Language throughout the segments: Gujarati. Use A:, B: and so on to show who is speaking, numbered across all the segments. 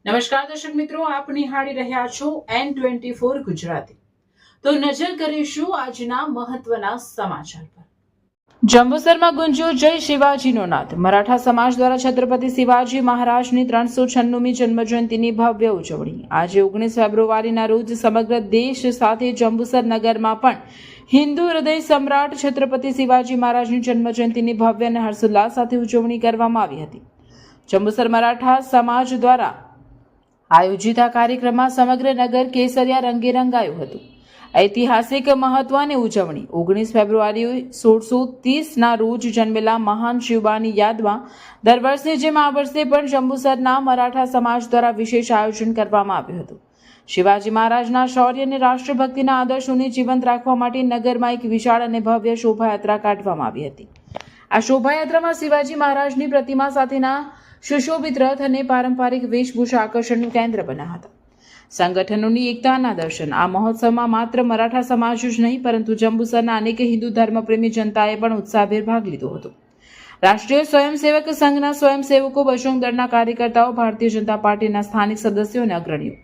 A: નમસ્કાર દર્શક મિત્રો, આપ નિહાળી રહ્યા છો N24 ગુજરાતી। તો નજર કરીશું આજના મહત્વના સમાચાર પર। જંબુસરમાં ગુંજ્યો જય શિવાજીનો નાદ। મરાઠા સમાજ દ્વારા છત્રપતિ શિવાજી મહારાજની 396મી જન્મજયંતિની ભવ્ય ઉજવણી। આજે 19 ફેબ્રુઆરીના રોજ સમગ્ર દેશ સાથે જંબુસર નગરમાં પણ હિન્દુ હૃદય સમ્રાટ છત્રપતિ શિવાજી મહારાજની જન્મજયંતિની ભવ્ય અને હર્ષોલ્લાસ સાથે ઉજવણી કરવામાં આવી હતી। જંબુસર મરાઠા સમાજ દ્વારા આયોજિત આ કાર્યક્રમમાં સમગ્ર નગર કેસરિયા રંગે રંગાયું હતું। ઐતિહાસિક મહત્વની ઉજવણી 19 ફેબ્રુઆરી 1630ના રોજ જન્મેલા મહાન શિવબાની યાદમાં દર વર્ષની જેમ આ વર્ષે પણ જંબુસરના મરાઠા સમાજ દ્વારા વિશેષ આયોજન કરવામાં આવ્યું હતું। શિવાજી મહારાજના શૌર્ય અને રાષ્ટ્રભક્તિના આદર્શોને જીવંત રાખવા માટે નગરમાં એક વિશાળ અને ભવ્ય શોભાયાત્રા કાઢવામાં આવી હતી। આ શોભાયાત્રામાં શિવાજી મહારાજની પ્રતિમા સાથેના સુશોભિત રથ અને પારંપરિક વેશભૂષા આકર્ષણનું કેન્દ્ર બન્યા હતા। સંગઠનોની એકતાના દર્શન। આ મહોત્સવમાં માત્ર મરાઠા સમાજ જ નહીં પરંતુ જંબુસરના અનેક હિન્દુ ધર્મપ્રેમી જનતાએ પણ ઉત્સાહભેર ભાગ લીધો હતો। રાષ્ટ્રીય સ્વયંસેવક સંઘના સ્વયંસેવકો, બજરંગ દળના કાર્યકર્તાઓ, ભારતીય જનતા પાર્ટીના સ્થાનિક સદસ્યો અને અગ્રણીઓ,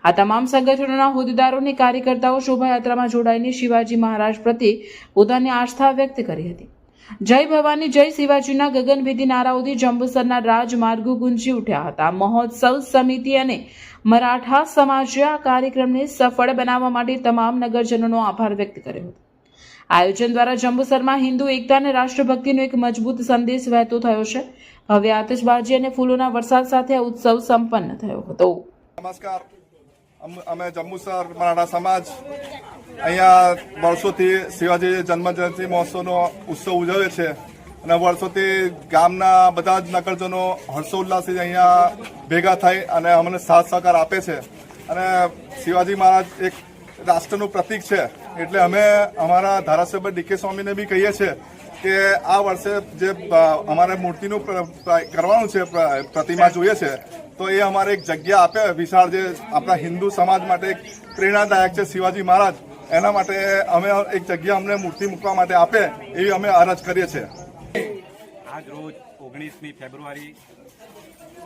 A: આ તમામ સંગઠનોના હોદ્દેદારો અને કાર્યકર્તાઓ શોભાયાત્રામાં જોડાઈને શિવાજી મહારાજ પ્રત્યે પોતાની આસ્થા વ્યક્ત કરી હતી। જય ભવાની જય શિવાજીના ગગનભેદી નારાઓથી જંબુસરના રાજમાર્ગો ગુંજી ઉઠ્યા હતા। મહોત્સવ સમિતિ અને મરાઠા સમાજે આ કાર્યક્રમને સફળ બનાવવા માટે તમામ નગરજનોનો આભાર વ્યક્ત કર્યો હતો। આયોજન દ્વારા જંબુસરમાં હિન્દુ એકતા અને રાષ્ટ્રભક્તિનો એક મજબૂત સંદેશ વહેતો થયો છે। હવે આતશબાજી અને ફૂલોના વરસાદ સાથે આ ઉત્સવ સંપન્ન થયો હતો।
B: નમસ્કાર, અમે જંબુસર મરાઠા સમાજ અહીંયા વર્ષોથી શિવાજી જન્મજયંતિ મહોત્સવનો ઉત્સવ ઉજવે છે અને વર્ષોથી ગામના બધા જ નગરજનો હર્ષોલ્લાસથી અહીંયા ભેગા થઈ અને અમને સાથ સહકાર આપે છે। અને શિવાજી મહારાજ એક રાષ્ટ્રનું પ્રતીક છે, એટલે અમે અમારા ધારાસભ્ય ડીકે સ્વામીને બી કહીએ છીએ કે આ વર્ષે જે અમારે મૂર્તિનું કરવાનું છે, પ્રતિમા જોઈએ છે, તો એ અમારે એક જગ્યા આપે વિશાળ, જે આપણા હિન્દુ સમાજ માટે એક પ્રેરણાદાયક છે શિવાજી મહારાજ, એના માટે અમે એક જગ્યા અમને મૂર્તિ મૂકવા માટે આપે એવી અમે અરજ કરીએ છીએ।
C: આજ રોજ 19મી ફેબ્રુઆરી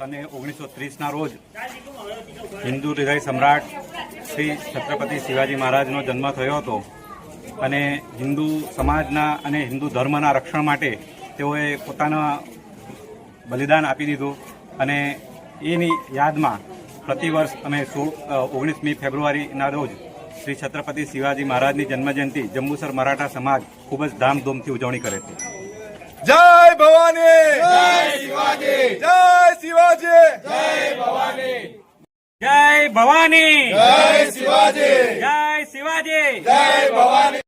C: અને 1930ના રોજ હિન્દુ હૃદય સમ્રાટ શ્રી છત્રપતિ શિવાજી મહારાજનો જન્મ થયો હતો અને હિન્દુ સમાજના અને હિન્દુ ધર્મના રક્ષણ માટે તેઓએ પોતાના બલિદાન આપી દીધું અને એની યાદમાં પ્રતિવર્ષ અમે 19મી ફેબ્રુઆરીના રોજ શ્રી છત્રપતિ શિવાજી મહારાજની જન્મજયંતિ જંબુસર મરાઠા સમાજ ખૂબ જ ધામધૂમથી ઉજવણી કરે છે।
B: જય ભવાની જય શિવાજી, જય શિવાજી, જય ભવાની,
C: જય ભવાની,
B: જય શિવાજી,
C: જય શિવાજી,
B: જય ભવાની।